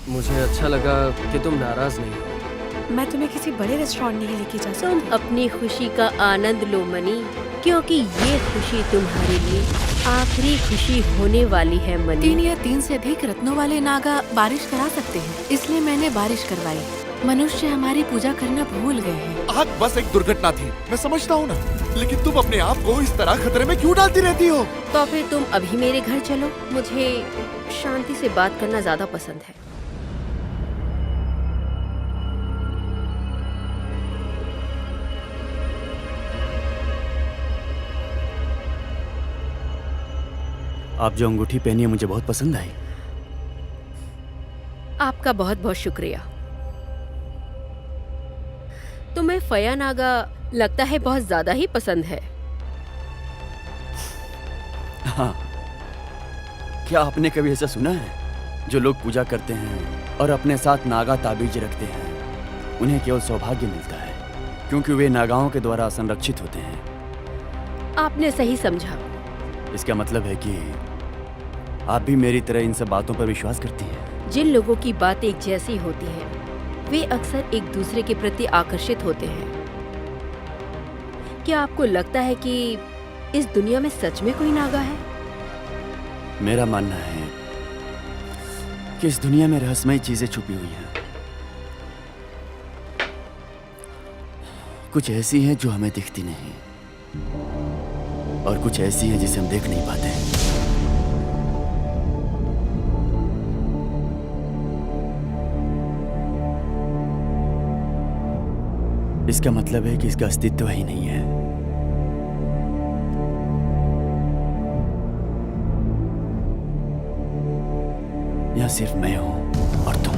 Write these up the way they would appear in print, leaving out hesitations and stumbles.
मुझे अच्छा लगा कि तुम नाराज नहीं हो। मैं तुम्हें किसी बड़े रेस्टोरेंट नहीं लेके जा तुम सकती। अपनी खुशी का आनंद लो मनी, क्योंकि ये खुशी तुम्हारे लिए आखिरी खुशी होने वाली है मनी। 3 या 3 से अधिक रत्नों वाले नागा बारिश करा सकते हैं, इसलिए मैंने बारिश करवाई। मनुष्य हमारी पूजा करना भूल गए हैं। आग बस एक दुर्घटना थी, मैं समझता हूँ ना, लेकिन तुम अपने आप को इस तरह खतरे में क्यों डालती रहती हो? तो फिर तुम अभी मेरे घर चलो, मुझे शांति से बात करना ज्यादा पसंद है। आप जो अंगूठी पहनी है मुझे बहुत पसंद आई। आपका बहुत बहुत शुक्रिया। तुम्हें फया नागा लगता है बहुत ज्यादा ही पसंद है। हाँ, क्या आपने कभी ऐसा सुना है जो लोग पूजा करते हैं और अपने साथ नागा ताबीज रखते हैं, उन्हें केवल सौभाग्य मिलता है क्योंकि वे नागाओं के द्वारा संरक्षित होते हैं। आपने सही समझा। इसका मतलब है कि आप भी मेरी तरह इन सब बातों पर विश्वास करती हैं। जिन लोगों की बात एक जैसी होती है वे अक्सर एक दूसरे के प्रति आकर्षित होते हैं। क्या आपको लगता है कि इस दुनिया में सच में कोई नागा है? मेरा मानना है कि इस दुनिया में रहस्यमयी चीजें छुपी हुई हैं। कुछ ऐसी हैं जो हमें दिखती नहीं और कुछ ऐसी हैं जिसे हम देख नहीं पाते। इसका मतलब है कि इसका अस्तित्व ही नहीं है। यह सिर्फ मैं हूं और तुम।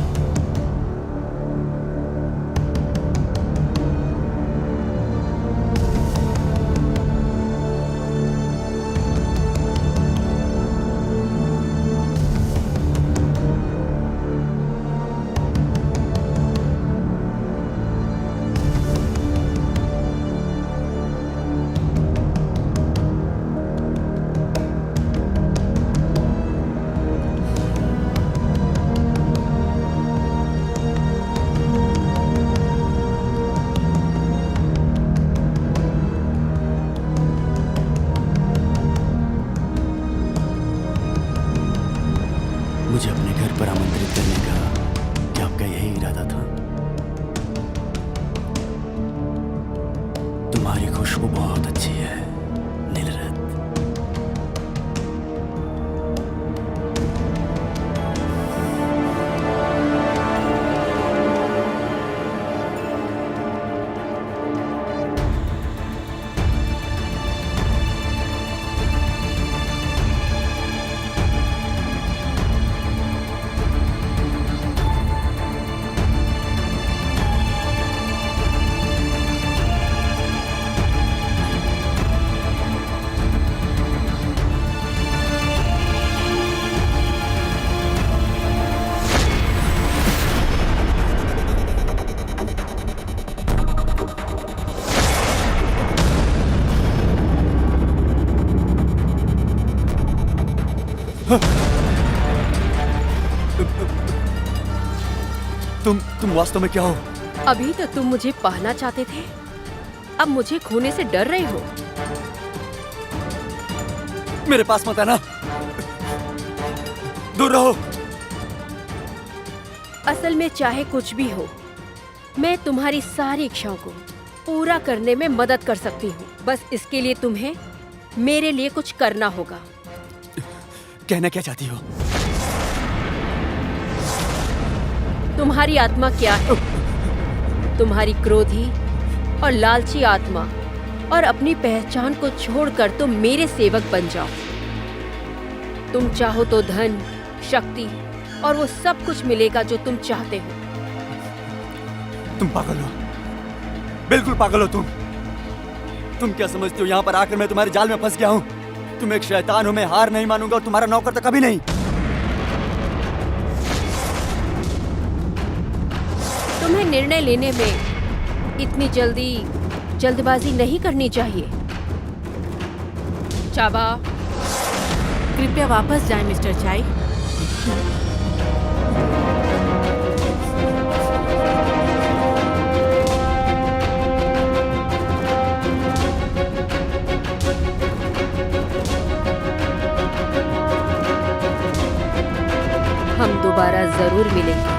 मुझे अपने घर पर आमंत्रित करने का क्या आपका यही इरादा था? तुम्हारी खुशबू बहुत अच्छी है नीलरत। तुम वास्तव में क्या हो? अभी तो तुम मुझे पाना चाहते थे, अब मुझे खोने से डर रहे हो। मेरे पास मत आना, दूर रहो। असल में चाहे कुछ भी हो, मैं तुम्हारी सारी इच्छाओं को पूरा करने में मदद कर सकती हूँ। बस इसके लिए तुम्हें मेरे लिए कुछ करना होगा। कहना क्या चाहती हो? तुम्हारी आत्मा क्या है? तुम्हारी क्रोधी और लालची आत्मा, और अपनी पहचान को छोड़कर तुम मेरे सेवक बन जाओ। तुम चाहो तो धन, शक्ति और वो सब कुछ मिलेगा जो तुम चाहते हो। तुम पागल हो, बिल्कुल पागल हो तुम क्या समझती हो यहाँ पर आकर मैं तुम्हारे जाल में फंस गया हूँ? तुम एक शैतान हो, मैं हार नहीं मानूंगा और तुम्हारा नौकर तो कभी नहीं। तुम्हें निर्णय लेने में इतनी जल्दबाजी नहीं करनी चाहिए। चाबा, कृपया वापस जाएं मिस्टर चाई। हम दोबारा जरूर मिलेंगे।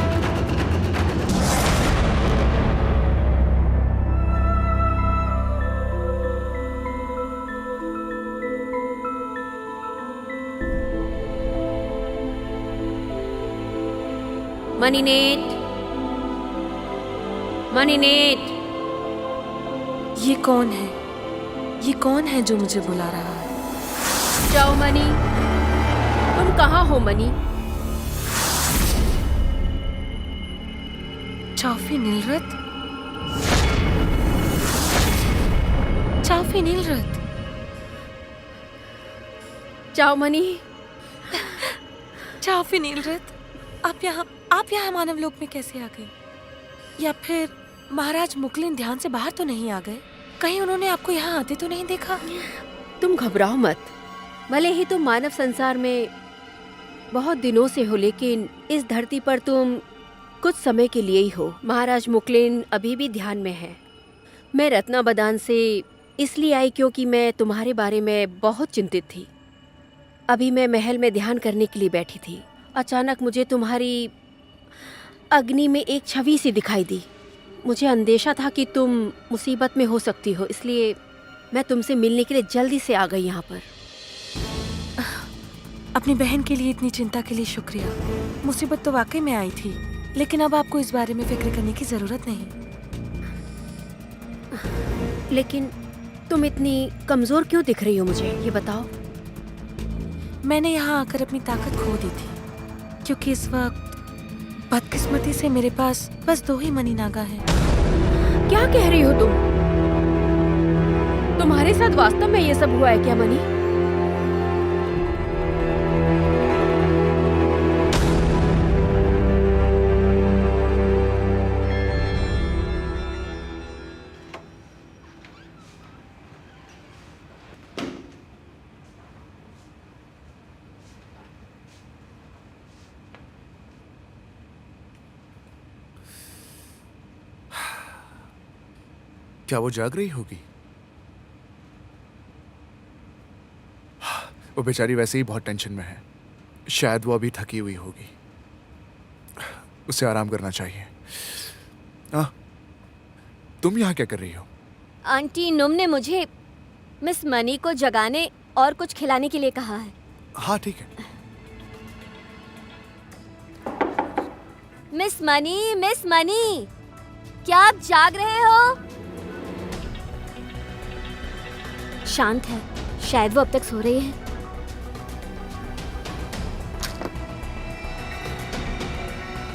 मनीनेट, मनीनेट, ये कौन है? ये कौन है जो मुझे बुला रहा है? जाओ मनी। तुम कहाँ हो मनी? चाफी नीलरत? चाफी नीलरत? जाओ मनी। चाफी नीलरत, आप यहाँ मानव लोक में कैसे आ गए? या फिर महाराज मुकलिन ध्यान से बाहर तो नहीं आ गए? कहीं उन्होंने आपको यहाँ आते तो नहीं देखा? तुम घबराओ मत। भले ही तुम मानव संसार में बहुत दिनों से हो, लेकिन इस धरती पर तुम कुछ समय के लिए ही हो। महाराज मुकलिन अभी भी ध्यान में है। मैं रत्नाबदान से इसलिए आई क्योंकि मैं तुम्हारे बारे में बहुत चिंतित थी। अभी मैं महल में ध्यान करने के लिए बैठी थी। अचानक मुझे तुम्हारी अग्नि में एक छवि सी दिखाई दी। मुझे अंदेशा था कि तुम मुसीबत में हो सकती हो, इसलिए मैं तुमसे मिलने के लिए जल्दी से आ गई यहाँ पर। अपनी बहन के लिए इतनी चिंता के लिए शुक्रिया। मुसीबत तो वाकई में आई थी, लेकिन अब आपको इस बारे में फिक्र करने की जरूरत नहीं। लेकिन तुम इतनी कमजोर क्यों दिख रही हो मुझे, ये बताओ। मैंने यहाँ आकर अपनी ताकत खो दी थी, क्योंकि इस वक्त बदकिस्मती से मेरे पास बस 2 ही मनी नागा हैं। क्या कह रही हो तुम? तुम्हारे साथ वास्तव में ये सब हुआ है क्या मनी? क्या वो जाग रही होगी? वो बेचारी वैसे ही बहुत टेंशन में है। शायद वो अभी थकी हुई होगी। उसे आराम करना चाहिए। तुम यहाँ क्या कर रही हो? आंटी नुम ने मुझे मिस मनी को जगाने और कुछ खिलाने के लिए कहा है। हाँ ठीक है। मिस मनी, क्या आप जाग रहे हो? शांत है, शायद वो अब तक सो रही है।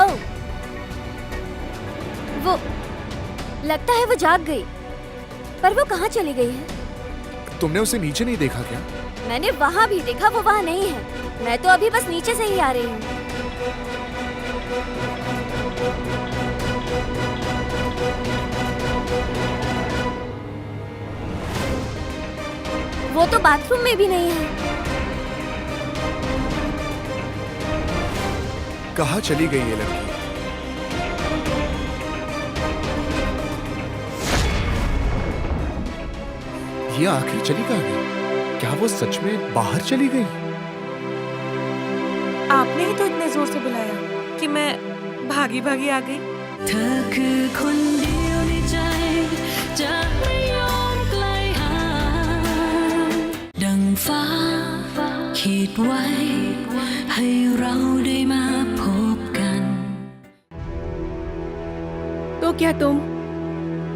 ओह, वो लगता है वो जाग गई, पर वो कहाँ चली गई है? तुमने उसे नीचे नहीं देखा क्या? मैंने वहाँ भी देखा, वो वहाँ नहीं है। मैं तो अभी बस नीचे से ही आ रही हूँ। वो तो बाथरूम में भी नहीं है। कहाँ चली गई ये लड़की? ये आखिर चली कहाँ गई? क्या वो सच में बाहर चली गई? आपने ही तो इतने जोर से बुलाया कि मैं भागी भागी आ गई। तो क्या तुम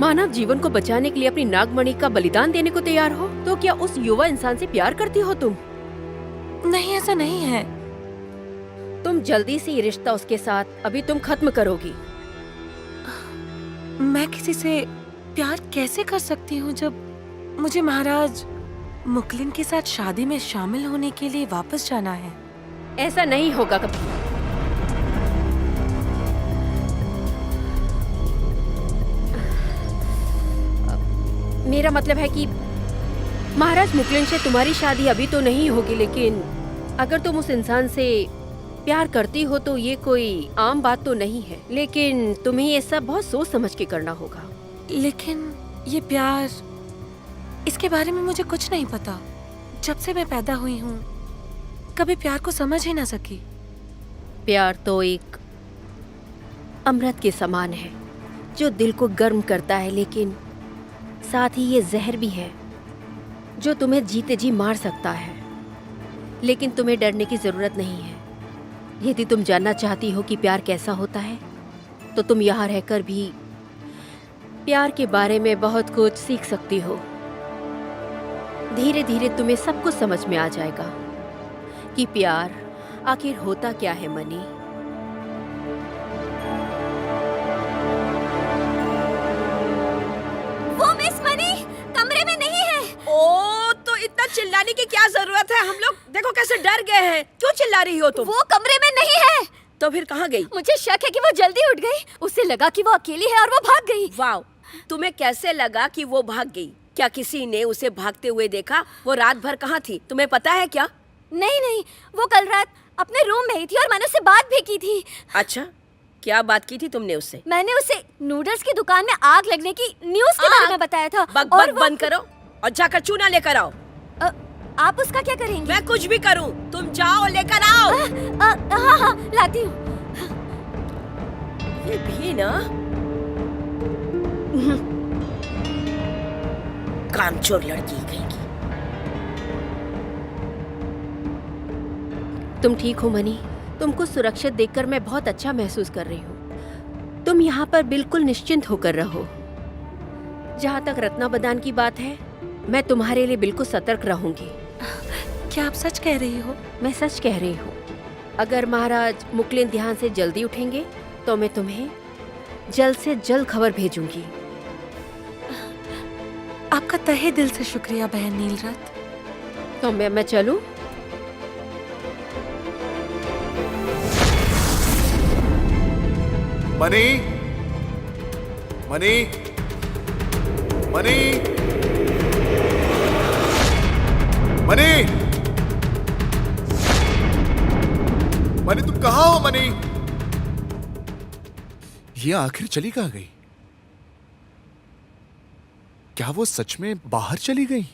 मानव जीवन को बचाने के लिए अपनी नागमणि का बलिदान देने को तैयार हो? तो क्या उस युवा इंसान से प्यार करती हो तुम? नहीं, ऐसा नहीं है। तुम जल्दी से ये रिश्ता उसके साथ अभी तुम खत्म करोगी। मैं किसी से प्यार कैसे कर सकती हूँ जब मुझे महाराज मुकलिन के साथ शादी में शामिल होने के लिए वापस जाना है? ऐसा नहीं होगा कभी। मेरा मतलब है कि महाराज मुकलिन से तुम्हारी शादी अभी तो नहीं होगी, लेकिन अगर तुम उस इंसान से प्यार करती हो तो ये कोई आम बात तो नहीं है। लेकिन तुम्हें ये सब बहुत सोच समझ के करना होगा। लेकिन ये प्यार, इसके बारे में मुझे कुछ नहीं पता। जब से मैं पैदा हुई हूँ कभी प्यार को समझ ही ना सकी। प्यार तो एक अमृत के समान है जो दिल को गर्म करता है, लेकिन साथ ही ये जहर भी है जो तुम्हें जीते जी मार सकता है। लेकिन तुम्हें डरने की जरूरत नहीं है। यदि तुम जानना चाहती हो कि प्यार कैसा होता है तो तुम यहाँ रहकर भी प्यार के बारे में बहुत कुछ सीख सकती हो। धीरे धीरे तुम्हें सब कुछ समझ में आ जाएगा कि प्यार आखिर होता क्या है मनी। वो मिस मनी कमरे में नहीं है। ओ, तो इतना चिल्लाने की क्या जरूरत है? हम लोग देखो कैसे डर गए हैं। क्यों चिल्ला रही हो तुम? वो कमरे में नहीं है। तो फिर कहाँ गई? मुझे शक है कि वो जल्दी उठ गई। उसे लगा कि वो अकेली है और वो भाग गई। वाह, तुम्हें कैसे लगा कि वो भाग गई? क्या किसी ने उसे भागते हुए देखा? वो रात भर कहाँ थी, तुम्हें पता है क्या? नहीं नहीं, वो कल रात अपने रूम में ही थी और मैंने उससे बात भी की थी। अच्छा, क्या बात की थी तुमने उससे? मैंने उसे नूडल्स की दुकान में आग लगने की न्यूज़ के बारे में बताया था। बक और बक बंद करो और जाकर चूना लेकर आओ। आप उसका क्या करेंगी? मैं कुछ भी करूं, तुम जाओ लेकर आओ। हाँ हाँ, लाती हूँ। ये भी ना कामचोर लड़की कहेगी। तुम ठीक हो मनी? तुमको सुरक्षित देखकर मैं बहुत अच्छा महसूस कर रही हूँ। तुम यहाँ पर बिल्कुल निश्चिंत होकर रहो। जहाँ तक रत्ना बदान की बात है, मैं तुम्हारे लिए बिल्कुल सतर्क रहूंगी। क्या आप सच कह रही हो? मैं सच कह रही हूँ। अगर महाराज मुकलिन ध्यान से जल्दी उठेंगे तो मैं तुम्हें जल्द से जल्द खबर भेजूंगी। आपका तहे दिल से शुक्रिया बहन नीलरत। तो मैं चलूं? Money, money, money, money, money, तुम कहाँ हो मनी? ये आखिर चली कहाँ गई? क्या वो सच में बाहर चली गई?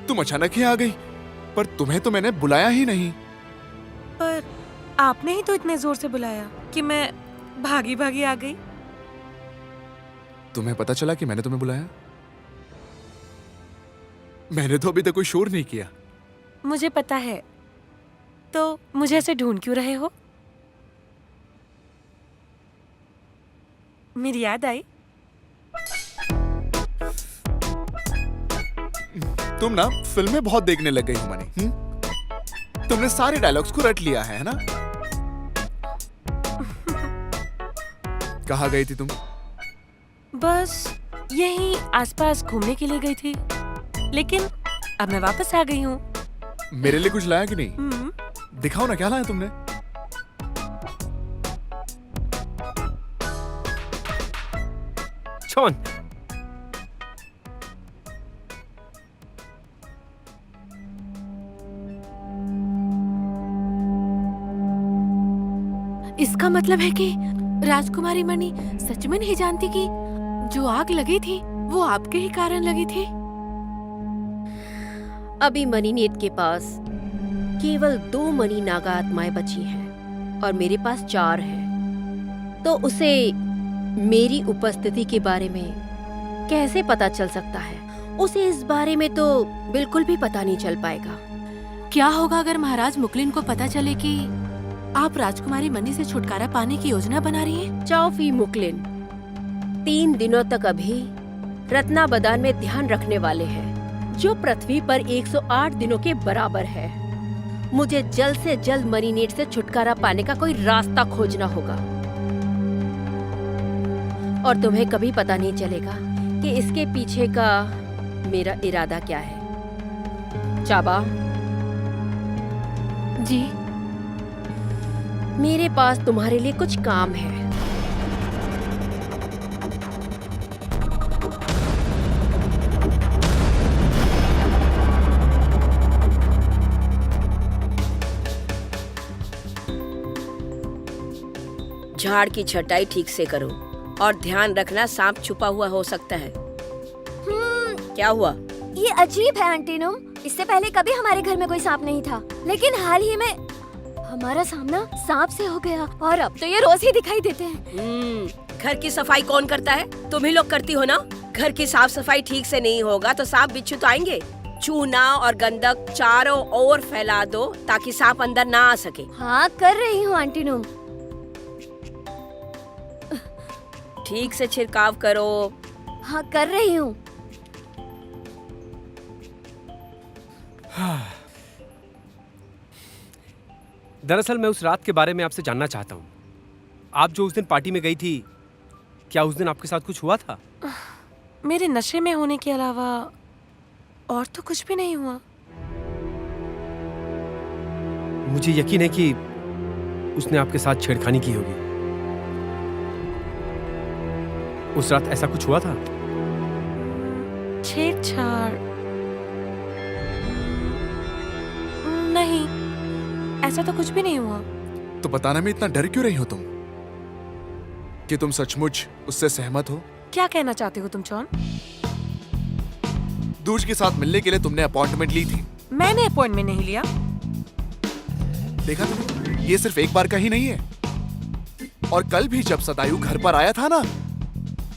तुम अचानक ही आ गई, पर तुम्हें तो मैंने बुलाया ही नहीं। पर आपने ही तो इतने जोर से बुलाया कि मैं भागी भागी आ गई। तुम्हें पता चला कि मैंने तुम्हें बुलाया? मैंने तो अभी तक कोई शोर नहीं किया। मुझे पता है, तो मुझे ऐसे ढूंढ क्यों रहे हो? मेरी याद आई? तुम ना फिल्में बहुत देखने लग गई हो मनी। तुमने सारे डायलॉग्स को रट लिया है ना? कहाँ गई थी तुम? बस यहीं आसपास घूमने के लिए गई थी, लेकिन अब मैं वापस आ गई हूँ। मेरे लिए कुछ लाया कि नहीं? दिखाओ ना, क्या लाया तुमने? छौन, इसका मतलब है कि राजकुमारी मणि सच में नहीं जानती कि जो आग लगी थी वो आपके ही कारण लगी थी। अभी मणिनेत के पास केवल 2 मणि नागा आत्माएं बची हैं और मेरे पास 4 हैं। तो उसे मेरी उपस्थिति के बारे में कैसे पता चल सकता है? उसे इस बारे में तो बिल्कुल भी पता नहीं चल पाएगा। क्या होगा अगर महाराज मुकलिन को पता चले कि आप राजकुमारी मणि से छुटकारा पाने की योजना बना रही हैं? चाओफी मुकलिन 3 दिनों तक अभी रत्ना बदान में ध्यान रखने वाले हैं, जो पृथ्वी पर 108 दिनों के बराबर है। मुझे जल्द से जल्द मणिनेट से छुटकारा पाने का कोई रास्ता खोजना होगा, और तुम्हें कभी पता नहीं चलेगा कि इसके पीछे का मेरा इरादा क्या है। चाबा जी, मेरे पास तुम्हारे लिए कुछ काम है। झाड़ की छटाई ठीक से करो और ध्यान रखना सांप छुपा हुआ हो सकता है। क्या हुआ? ये अजीब है आंटी नुम, इससे पहले कभी हमारे घर में कोई सांप नहीं था, लेकिन हाल ही में हमारा सामना सांप से हो गया और अब तो ये रोज ही दिखाई देते हैं। घर की सफाई कौन करता है? तुम ही लोग करती हो ना। घर की साफ सफाई ठीक से नहीं होगा तो सांप बिच्छू तो आएंगे। चूना और गंदक चारों ओर फैला दो ताकि सांप अंदर ना आ सके। हाँ कर रही हूँ आंटी नुम। ठीक से छिड़काव करो। हाँ कर रही हूँ। दरअसल मैं उस रात के बारे में आपसे जानना चाहता हूँ। आप जो उस दिन पार्टी में गई थी, क्या उस दिन आपके साथ कुछ हुआ था? मेरे नशे में होने के अलावा और तो कुछ भी नहीं हुआ। मुझे यकीन है कि उसने आपके साथ छेड़खानी की होगी। उस रात ऐसा कुछ हुआ था? छेड़छाड़ नहीं, ऐसा तो कुछ भी नहीं हुआ। तो बताने में इतना डर क्यों रही हो तुम? कि तुम सचमुच उससे सहमत हो? क्या कहना चाहते हो तुम जॉन? दूज के साथ मिलने के लिए तुमने अपॉइंटमेंट ली थी। मैंने अपॉइंटमेंट नहीं लिया। देखा तुमने, ये सिर्फ एक बार का ही नहीं है। और कल भी जब सदायु घर पर आया था ना,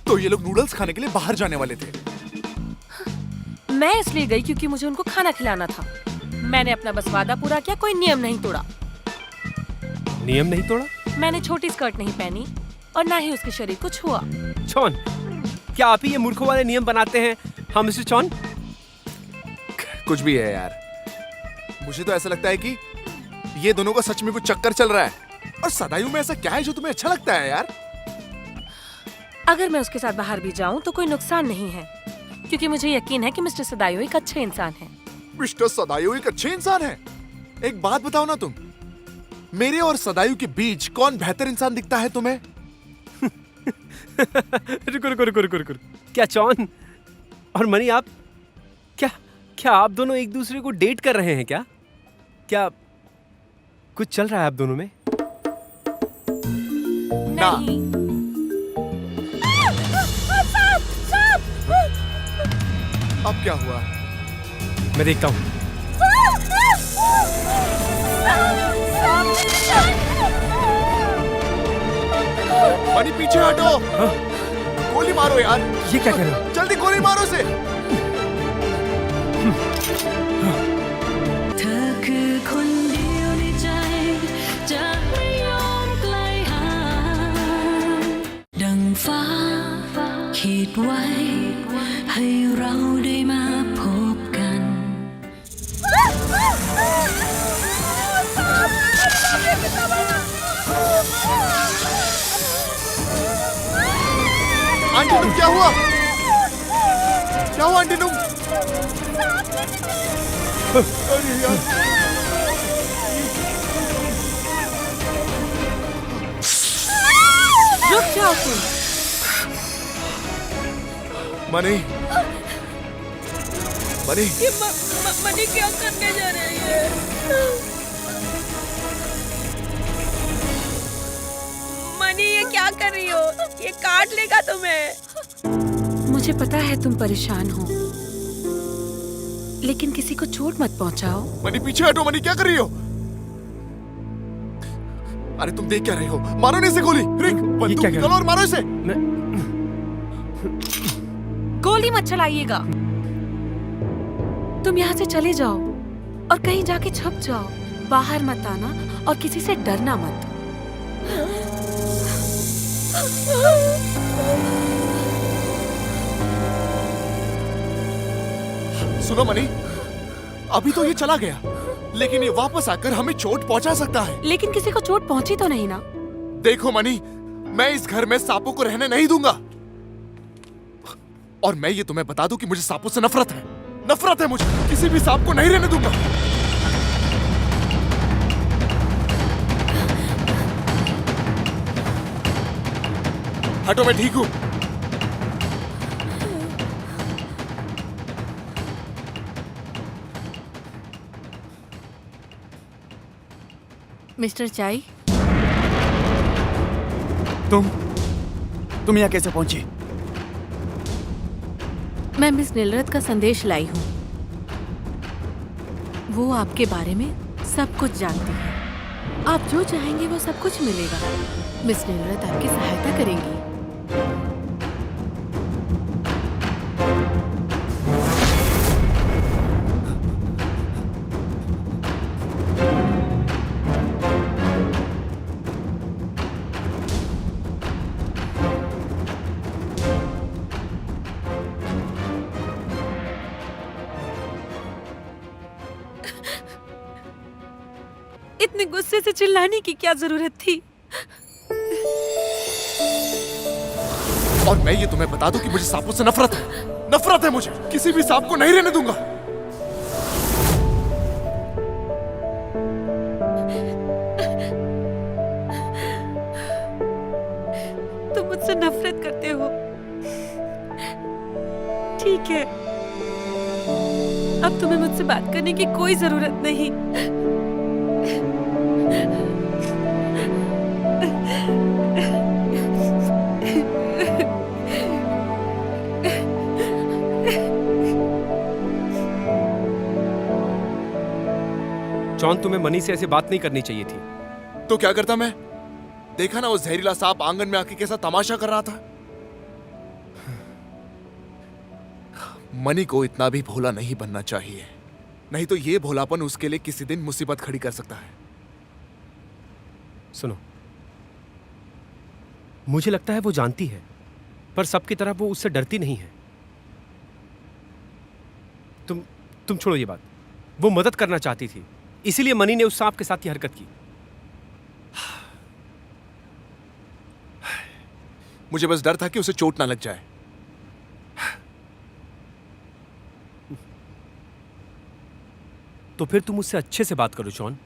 तो ये लोग नूडल्स खाने के लिए बाहर जाने वाले थे। मैं इसलिए गई क्योंकि मुझे उनको खाना खिलाना था। मैंने अपना बस वादा पूरा किया, कोई नियम नहीं तोड़ा। नियम नहीं तोड़ा? मैंने छोटी स्कर्ट नहीं पहनी और ना ही उसके शरीर को छुआ। चौन, क्या आप ही ये मूर्खों वाले नियम बनाते हैं? हाँ मिस्टर चौन। कुछ भी है यार, मुझे तो ऐसा लगता है कि ये दोनों का सच में कुछ चक्कर चल रहा है। और सदायु में ऐसा क्या है जो तुम्हें अच्छा लगता है यार? अगर मैं उसके साथ बाहर भी जाऊं तो कोई नुकसान नहीं है, क्योंकि मुझे यकीन है कि मिस्टर सदायु एक अच्छे इंसान हैं। मिस्टर सदायु एक अच्छे इंसान है? एक बात बताओ ना तुम, मेरे और सदायु के बीच कौन बेहतर इंसान दिखता है तुम्हें? रुको। क्या चौन और मनी, आप क्या आप दोनों एक दूसरे को डेट कर रहे हैं क्या? क्या कुछ चल रहा है आप दोनों में? ना। नहीं। अब क्या हुआ? मैं देखता हूँ। बनी पीछे हटो। हाँ? गोली मारो यार। ये क्या कह रहे हो? जल्दी गोली मारो से। आंटी तुम, क्या हुआ? क्या हुआ आंटी तुम? अरे यार, रुक जाओ तुम। मनी, ये मनी क्या करने जा रही है? मनी ये क्या कर रही हो? ये काट लेगा तुम्हें। मुझे पता है तुम परेशान हो, लेकिन किसी को चोट मत पहुंचाओ। मनी पीछे हटो। मनी क्या कर रही हो? अरे तुम देख क्या रहे हो? मारो नहीं इसे गोली। रिक, बंदूक क्या कर निकालो और मारो इसे। गोली मत चलाइएगा। तुम यहाँ से चले जाओ और कहीं जाके छुप जाओ। बाहर मत आना और किसी से डरना मत। सुनो मनी, अभी तो ये चला गया, लेकिन ये वापस आकर हमें चोट पहुंचा सकता है। लेकिन किसी को चोट पहुंची तो नहीं ना? देखो मनी, मैं इस घर में सांपों को रहने नहीं दूंगा। और मैं ये तुम्हें बता दूं कि मुझे सांपों से नफरत है। नफरत है मुझे। किसी भी सांप को नहीं रहने दूंगा। हटो, मैं ठीक हूं। मिस्टर चाई, तुम यहाँ कैसे पहुंची? मैं मिस नीलरत का संदेश लाई हूँ। वो आपके बारे में सब कुछ जानती है। आप जो चाहेंगे वो सब कुछ मिलेगा। मिस नीलरत आपकी सहायता करेंगी। इतने गुस्से से चिल्लाने की क्या जरूरत थी? और मैं ये तुम्हें बता दूं कि मुझे सांपों से नफरत है। नफरत है मुझे। किसी भी सांप को नहीं रहने दूंगा। तुम मुझसे नफरत करते हो। ठीक है, अब तुम्हें मुझसे बात करने की कोई जरूरत नहीं। जॉन, तुम्हें मनी से ऐसे बात नहीं करनी चाहिए थी। तो क्या करता मैं? देखा ना वो जहरीला सांप आंगन में आके कैसा तमाशा कर रहा था। मनी को इतना भी भोला नहीं बनना चाहिए, नहीं तो ये भोलापन उसके लिए किसी दिन मुसीबत खड़ी कर सकता है। सुनो, मुझे लगता है वो जानती है, पर सबकी तरह वो उससे डरती नहीं है। तुम छोड़ो ये बात। वो मदद करना चाहती थी, इसीलिए मनी ने उस सांप के साथ ये हरकत की। मुझे बस डर था कि उसे चोट ना लग जाए। तो फिर तुम उससे अच्छे से बात करो जॉन,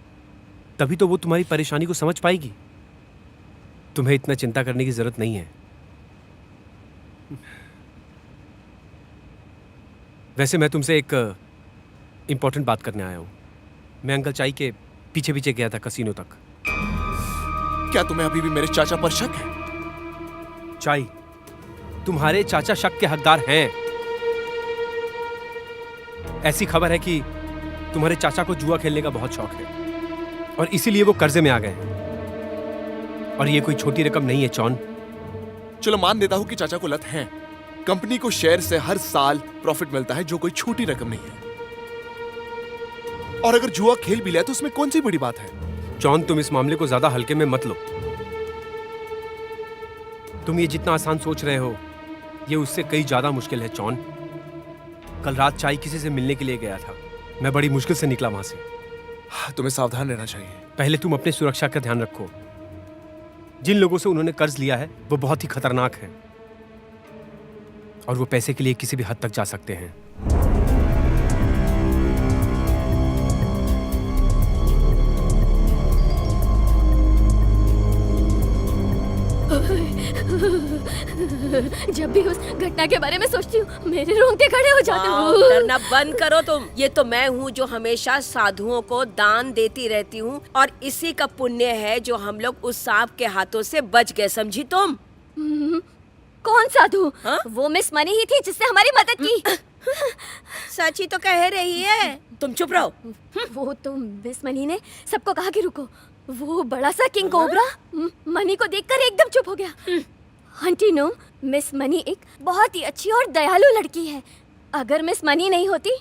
तभी तो वो तुम्हारी परेशानी को समझ पाएगी। तुम्हें इतना चिंता करने की जरूरत नहीं है। वैसे मैं तुमसे एक इंपॉर्टेंट बात करने आया हूं। मैं अंकल चाई के पीछे पीछे गया था कसीनो तक। क्या तुम्हें अभी भी मेरे चाचा पर शक है? चाई, तुम्हारे चाचा शक के हकदार हैं। ऐसी खबर है कि तुम्हारे चाचा को जुआ खेलने का बहुत शौक है और इसीलिए वो कर्जे में आ गए हैं। और ये कोई छोटी रकम नहीं है जॉन। चलो मान देता हूं कि चाचा को लत है। कंपनी को शेयर से हर साल प्रॉफिट मिलता है, जो कोई छोटी रकम नहीं है। और अगर जुआ खेल भी लिया तो उसमें कौन सी बड़ी बात है? जॉन, तुम इस मामले को ज्यादा हल्के में मत लो। तुम ये जितना आसान सोच रहे हो, ये उससे कई ज्यादा मुश्किल है जॉन। कल रात चाय किसी से मिलने के लिए गया था। मैं बड़ी मुश्किल से निकला वहां से। तुम्हें सावधान रहना चाहिए। पहले तुम अपने सुरक्षा का ध्यान रखो। जिन लोगों से उन्होंने कर्ज लिया है वो बहुत ही खतरनाक है और वो पैसे के लिए किसी भी हद तक जा सकते हैं। जब भी उस घटना के बारे में सोचती हूँ मेरे रोंगटे खड़े हो जाते आओ, हैं। डरना बंद करो तुम। ये तो मैं हूँ जो हमेशा साधुओं को दान देती रहती हूँ और इसी का पुण्य है जो हम लोग उस सांप के हाथों से बच गए, समझी तुम? कौन साधु? हाँ? वो मिस मनी ही थी जिसने हमारी मदद की। सच ही तो कह रही है। तुम चुप रहो। वो तो मिस मनी ने सबको कहा कि रुको। वो बड़ा सा किंग कोबरा मनी को देखकर एकदम चुप हो गया। आंटी नो, मिस मनी एक बहुत ही अच्छी और दयालु लड़की है। अगर मिस मनी नहीं होती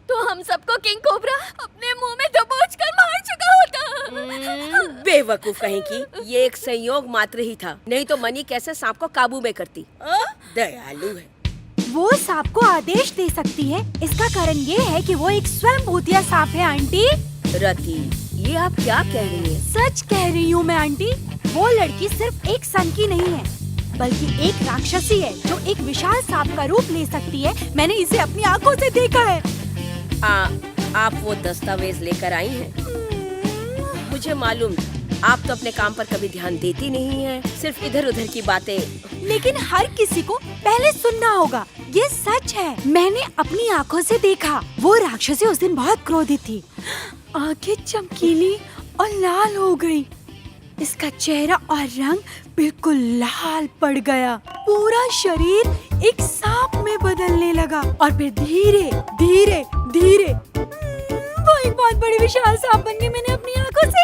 तो हम सबको किंग कोबरा अपने मुंह में दबोच कर मार चुका होता। बेवकूफ कहीं की। ये एक संयोग मात्र ही था, नहीं तो मनी कैसे सांप को काबू में करती। दयालु है। वो सांप को आदेश दे सकती है। इसका कारण ये है कि वो एक स्वयं भूतिया सांप है आंटी। रति, ये आप क्या कह रही हैं? सच कह रही हूँ मैं आंटी। वो लड़की सिर्फ एक सन की नहीं है, बल्कि एक राक्षसी है जो एक विशाल सांप का रूप ले सकती है। मैंने इसे अपनी आंखों से देखा है। आप वो दस्तावेज लेकर आई हैं? मुझे मालूम, आप तो अपने काम पर कभी ध्यान देती नहीं है, सिर्फ इधर उधर की बातें। लेकिन हर किसी को पहले सुनना होगा। ये सच है, मैंने अपनी आंखों से देखा। वो राक्षसी उस दिन बहुत क्रोधित थी। आंखें चमकीली और लाल हो गई। इसका चेहरा और रंग बिल्कुल लाल पड़ गया। पूरा शरीर एक सांप में बदलने लगा और फिर धीरे धीरे धीरे वो एक बहुत बड़ी विशाल सांप बन गई मैंने अपनी आंखों से।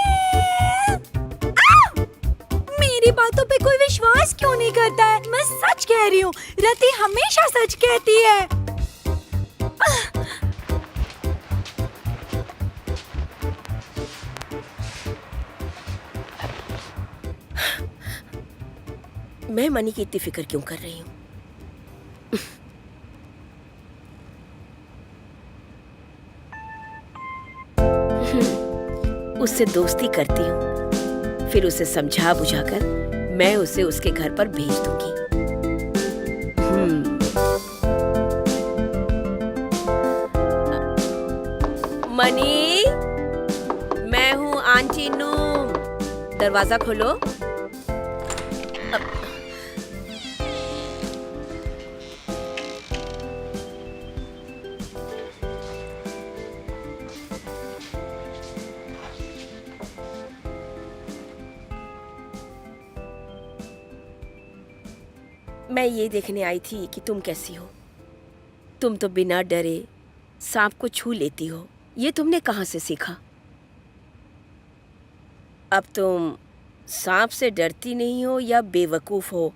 मेरी बातों पे कोई विश्वास क्यों नहीं करता है? मैं सच कह रही हूँ, रति हमेशा सच कहती है। मैं मनी की इतनी फिक्र क्यों कर रही हूँ? उससे दोस्ती करती हूँ, फिर उसे समझा बुझाकर मैं उसे उसके घर पर भेज दूंगी। मनी, मैं हूँ आंटी नूम, दरवाजा खोलो। मैं ये देखने आई थी कि तुम कैसी हो। तुम तो बिना डरे सांप को छू लेती हो। ये तुमने कहाँ से सीखा? अब तुम सांप से डरती नहीं हो या बेवकूफ़ हो,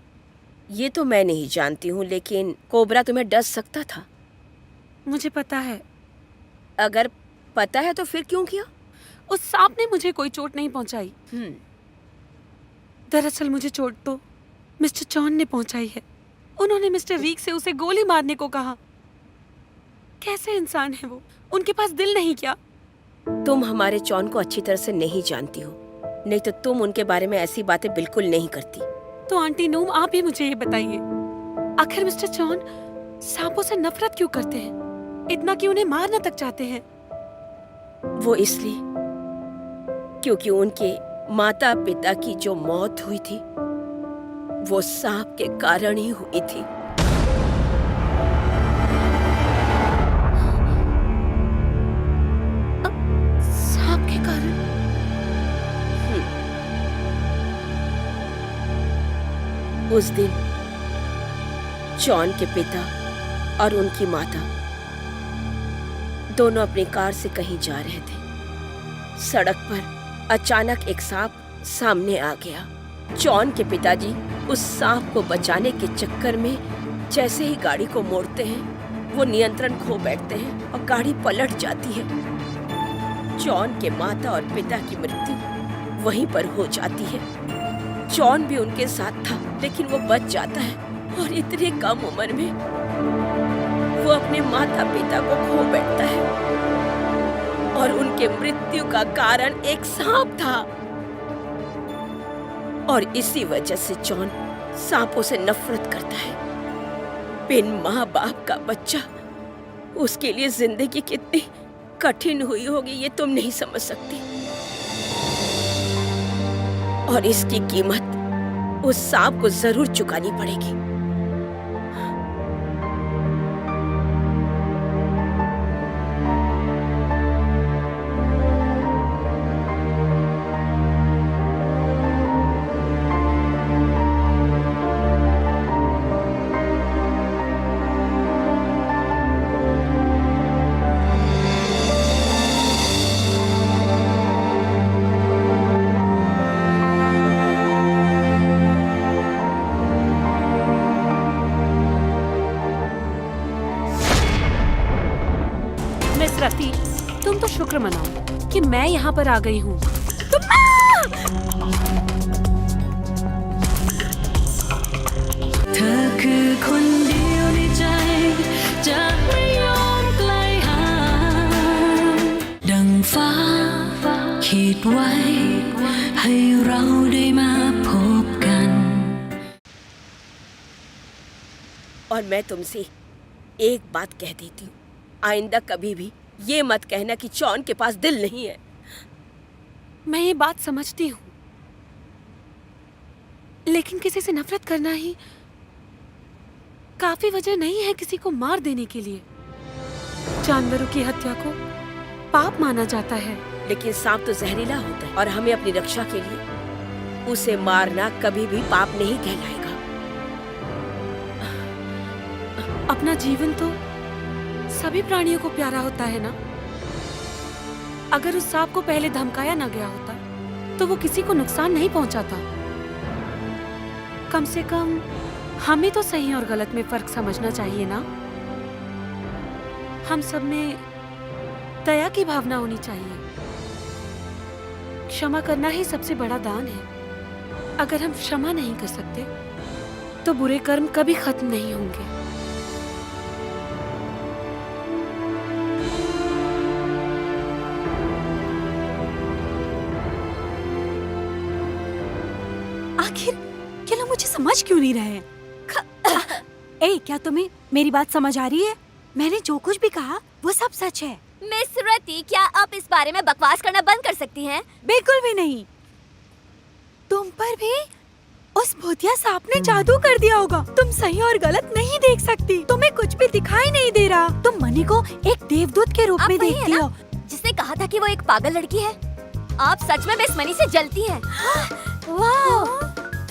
ये तो मैं नहीं जानती हूँ, लेकिन कोबरा तुम्हें डस सकता था। मुझे पता है। अगर पता है तो फिर क्यों किया? उस सांप ने मुझे कोई चोट नहीं पहुंचाई। दरअसल मुझे चोट तो मिस्टर जॉन ने पहुंचाई है। उन्होंने मिस्टर वीक से उसे गोली मारने को कहा। कैसे इंसान है वो? उनके पास दिल नहीं क्या? तुम हमारे जॉन को अच्छी तरह से नहीं जानती हो, नहीं तो तुम उनके बारे में ऐसी बातें बिल्कुल नहीं करती। तो आंटी नूम, आप ही मुझे ये बताइए, आखिर मिस्टर जॉन सांपों से नफरत क्यों करते हैं? इतना कि उन्हें मारना तक चाहते हैं? वो इसलिए क्योंकि उनके माता पिता की जो मौत हुई थी वो सांप के कारण ही हुई थी। सांप के कारण? उस दिन जॉन के पिता और उनकी माता दोनों अपनी कार से कहीं जा रहे थे। सड़क पर अचानक एक सांप सामने आ गया। जॉन के पिताजी उस सांप को बचाने के चक्कर में जैसे ही गाड़ी को मोड़ते हैं वो नियंत्रण खो बैठते हैं और गाड़ी पलट जाती है। जॉन के माता और पिता की मृत्यु वहीं पर हो जाती है। जॉन भी उनके साथ था, लेकिन वो बच जाता है और इतने कम उम्र में वो अपने माता पिता को खो बैठता है और उनके मृत्यु का कारण एक सांप था। और इसी वजह से जॉन सांपों से नफरत करता है। बिन माँ बाप का बच्चा, उसके लिए जिंदगी कितनी कठिन हुई होगी ये तुम नहीं समझ सकती। और इसकी कीमत उस सांप को जरूर चुकानी पड़ेगी। रति, तुम तो शुक्र मनाओ कि मैं यहाँ पर आ गई हूँ। और मैं तुमसे एक बात कह देती हूँ, आइंदा कभी भी ये मत कहना कि जॉन के पास दिल नहीं है। मैं ये बात समझती हूँ, लेकिन किसी से नफरत करना ही काफी वजह नहीं है किसी को मार देने के लिए। जानवरों की हत्या को पाप माना जाता है। लेकिन सांप तो जहरीला होता है और हमें अपनी रक्षा के लिए उसे मारना कभी भी पाप नहीं कहलाएगा। अपना जीवन तो सभी प्राणियों को प्यारा होता है ना। अगर उस सांप को पहले धमकाया ना गया होता तो वो किसी को नुकसान नहीं पहुंचाता। कम से कम हमें तो सही और गलत में फर्क समझना चाहिए ना। हम सब में दया की भावना होनी चाहिए। क्षमा करना ही सबसे बड़ा दान है। अगर हम क्षमा नहीं कर सकते तो बुरे कर्म कभी खत्म नहीं होंगे। आखिर ये लोग मुझे समझ क्यों नहीं रहे हैं? ए, क्या तुम्हें मेरी बात समझ आ रही है? मैंने जो कुछ भी कहा वो सब सच है। मिस रति, क्या आप इस बारे में बकवास करना बंद कर सकती हैं? बिल्कुल भी नहीं। तुम पर भी उस भूतिया सांप ने जादू कर दिया होगा। तुम सही और गलत नहीं देख सकती। तुम्हें कुछ भी दिखाई नहीं दे रहा। तुम मनी को एक देवदूत के रूप में वही देखती है ना, हो। जिसने कहा था कि वो एक पागल लड़की है। आप सच में मिस मनी से जलती हैं। वाह!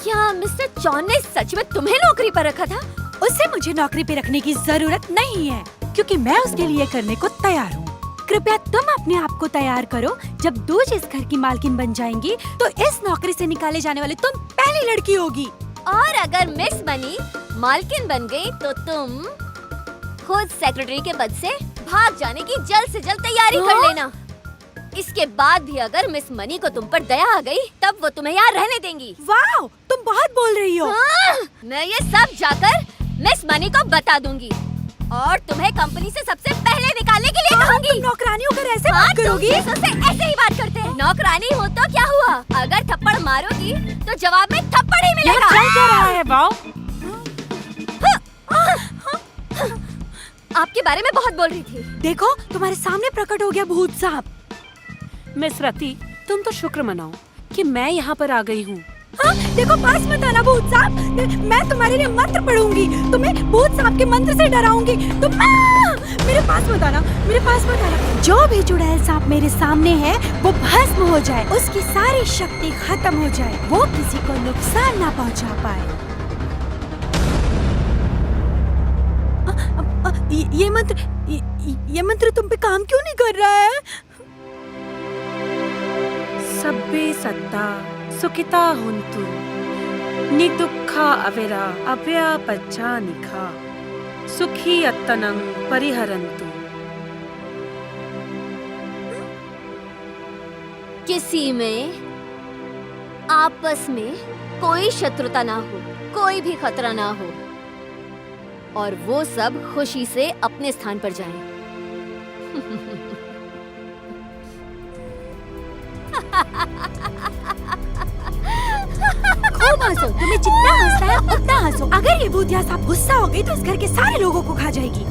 क्या मिस्टर जॉन ने सच में तुम्हें नौकरी पर रखा था? उसे मुझे नौकरी पे रखने की जरूरत नहीं है, क्योंकि मैं उसके लिए करने को तैयार हूँ। कृपया तुम अपने आप को तैयार करो। जब दूज इस घर की मालकिन बन जाएंगी तो इस नौकरी से निकाले जाने वाली तुम पहली लड़की होगी। और अगर मिस मनी मालकिन बन गई तो तुम खुद सेक्रेटरी के पद से भाग जाने की जल्द से जल्द तैयारी कर लेना। इसके बाद भी अगर मिस मनी को तुम पर दया आ गई तब वो तुम्हें यहाँ रहने देंगी। वाह, तुम बहुत बोल रही हो। मैं ये सब जाकर मिस मनी को बता दूंगी और तुम्हें कंपनी से सबसे पहले निकालने के लिए कहूंगी। तुम नौकरानियों कर ऐसे बात करोगी? से ऐसे ही बात करते हैं। नौकरानी हो तो क्या हुआ? अगर थप्पड़ मारोगी तो जवाब में थप्पड़ ही मिलेगा। चल क्या रहा है बाओ? आपके बारे में बहुत बोल रही थी। देखो, तुम्हारे सामने प्रकट हो गया भूत सांप। मिस रति, तुम तो शुक्र मनाओ कि मैं यहाँ पर आ गई हूँ। हाँ, देखो, पास मत आना भूत सांप। मैं तुम्हारे लिए मंत्र पढ़ूंगी, तुम्हें भूत सांप के मंत्र से डराऊंगी। तुम मेरे पास मत आना, मेरे पास मत आना। जो भी चुड़ैल सांप मेरे सामने है वो भस्म हो जाए, उसकी सारी शक्ति खत्म हो जाए, वो किसी को नुकसान ना पहुंचा पाए। ये मंत्र तुम पे काम क्यों नहीं कर रहा है? सब्बे सत्ता सुखिता हुंतु निदुःखा अवेरा अव्यापच्चा निखा सुखी अत्तनं परिहरन्तु। किसी में आपस में कोई शत्रुता ना हो, कोई भी खतरा ना हो और वो सब खुशी से अपने स्थान पर जाएं। खूब हंसो, तुम्हें जितना हंसना है उतना हंसो। अगर ये भूतिया सांप गुस्सा हो गई तो इस घर के सारे लोगों को खा जाएगी।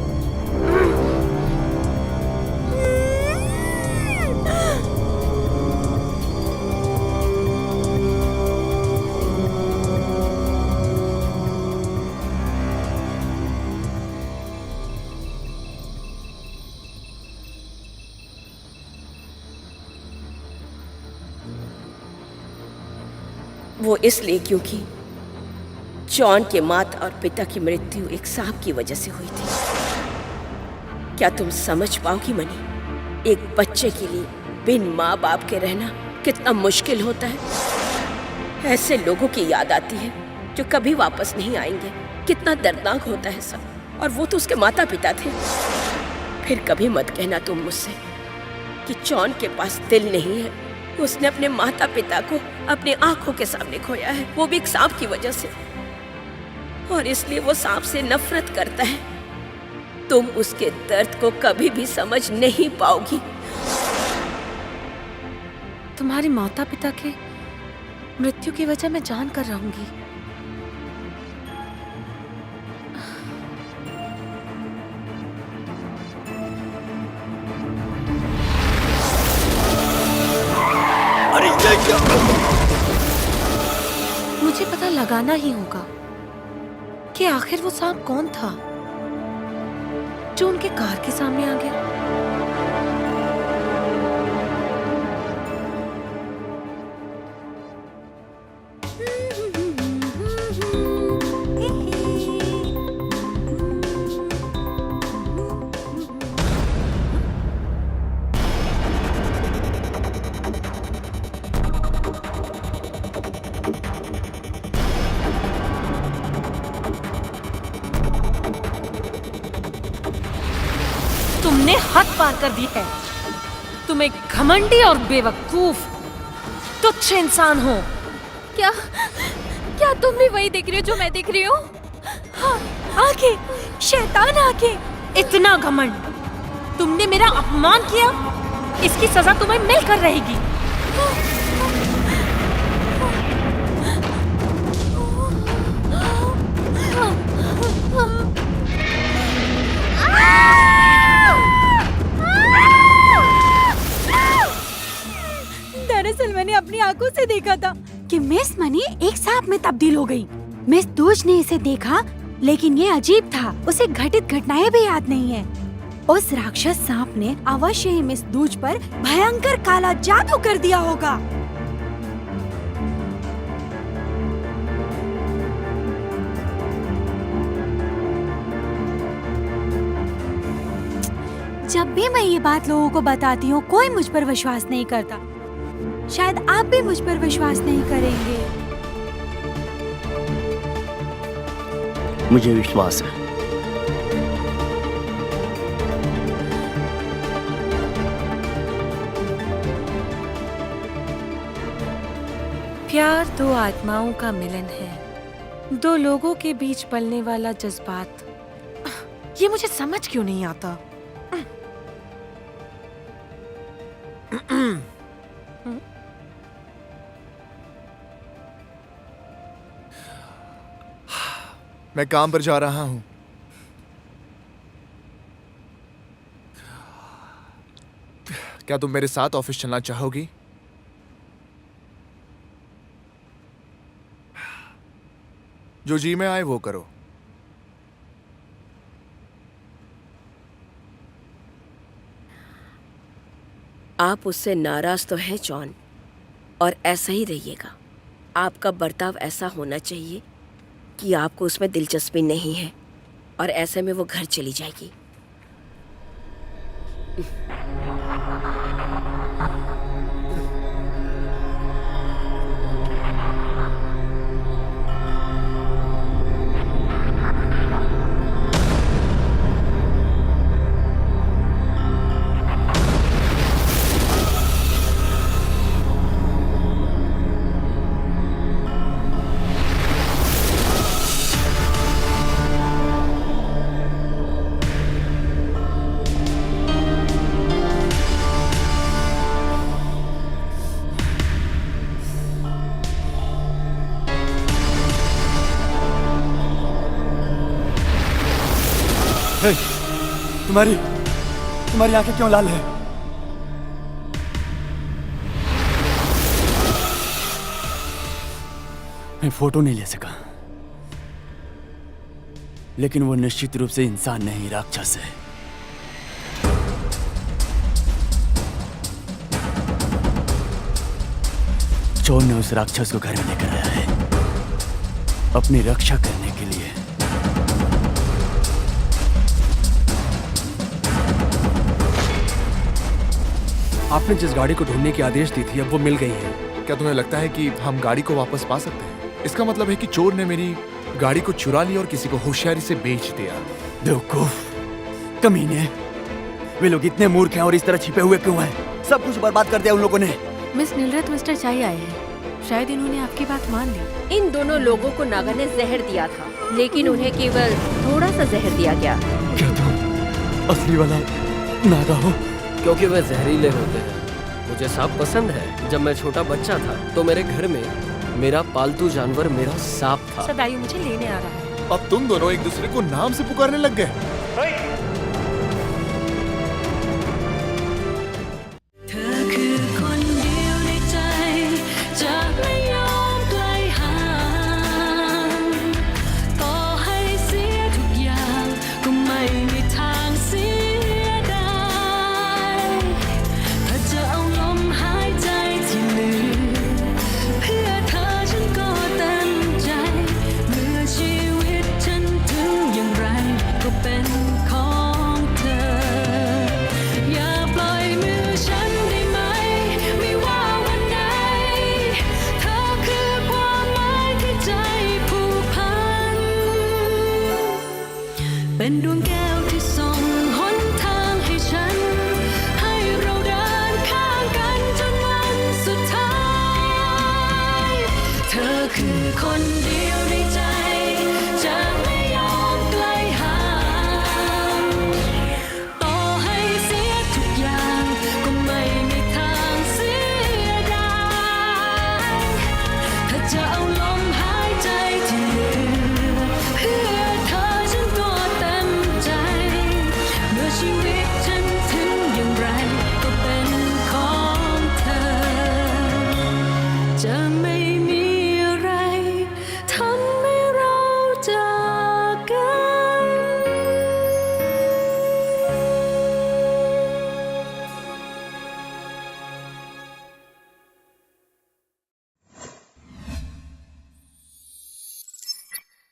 वो इसलिए क्योंकि जॉन के माता और पिता की मृत्यु एक सांप की वजह से हुई थी। क्या तुम समझ पाओगी मनी, एक बच्चे के लिए बिन माँ बाप के रहना कितना मुश्किल होता है। ऐसे लोगों की याद आती है जो कभी वापस नहीं आएंगे। कितना दर्दनाक होता है सब। और वो तो उसके माता पिता थे। फिर कभी मत कहना तुम मुझसे कि जॉन के पास दिल नहीं है। उसने अपने माता पिता को अपने आंखों के सामने खोया है, वो भी एक सांप की वजह से। और इसलिए वो सांप से नफरत करता है। तुम उसके दर्द को कभी भी समझ नहीं पाओगी। तुम्हारे माता पिता के मृत्यु की वजह मैं जान कर रहूंगी। मुझे पता लगाना ही होगा कि आखिर वो सांप कौन था जो उनके कार के सामने आ गया। तुमने हद पार कर दी है। तुम एक घमंडी और बेवकूफ तुच्छ इंसान हो। क्या क्या तुम भी वही देख रही हो जो मैं देख रही हूँ? हाँ, आंखें, शैतान आंखें। इतना घमंड, तुमने मेरा अपमान किया, इसकी सजा तुम्हें मिलकर रहेगी। दरअसल मैंने अपनी आंखों से देखा था कि मिस मनी एक सांप में तब्दील हो गई। मिस दूज ने इसे देखा, लेकिन ये अजीब था, उसे घटित घटनाएं भी याद नहीं है। उस राक्षस सांप ने अवश्य ही मिस दूज पर भयंकर काला जादू कर दिया होगा। जब भी मैं ये बात लोगों को बताती हूँ, कोई मुझ पर विश्वास नहीं करता। शायद आप भी मुझ पर विश्वास नहीं करेंगे। मुझे विश्वास है। प्यार दो आत्माओं का मिलन है, दो लोगों के बीच पलने वाला जज्बात। ये मुझे समझ क्यों नहीं आता? मैं काम पर जा रहा हूँ। क्या तुम मेरे साथ ऑफिस चलना चाहोगी? जो जी में आए वो करो। आप उससे नाराज तो हैं जॉन, और ऐसा ही रहिएगा। आपका बर्ताव ऐसा होना चाहिए कि आपको उसमें दिलचस्पी नहीं है, और ऐसे में वो घर चली जाएगी। तुम्हारी आंखें क्यों लाल है? मैं फोटो नहीं ले सका, लेकिन वो निश्चित रूप से इंसान नहीं, राक्षस है। चोर ने उस राक्षस को घर में लेकर आया है, अपनी रक्षा करने के लिए। आपने जिस गाड़ी को ढूंढने की आदेश दी थी, अब वो मिल गई है। क्या तुम्हें लगता है कि हम गाड़ी को वापस पा सकते हैं? इसका मतलब है कि चोर ने मेरी गाड़ी को चुरा लिया और किसी को होशियारी से बेच दिया। बेवकूफ, कमीने, वे लोग इतने मूर्ख हैं और इस तरह छिपे हुए क्यों हैं? सब कुछ बर्बाद कर दिया उन लोगों ने। मिस नीलरत मिस्टर चाई आए हैं, शायद इन्होंने आपकी बात मान ली। इन दोनों लोगों को नागा ने जहर दिया था, लेकिन उन्हें केवल थोड़ा सा जहर दिया गया। क्या तुम असली वाला नागा हो? क्योंकि वे जहरीले होते हैं। मुझे सांप पसंद है। जब मैं छोटा बच्चा था तो मेरे घर में मेरा पालतू जानवर मेरा सांप था। सदायु मुझे लेने आ रहा है। अब तुम दोनों एक दूसरे को नाम से पुकारने लग गए।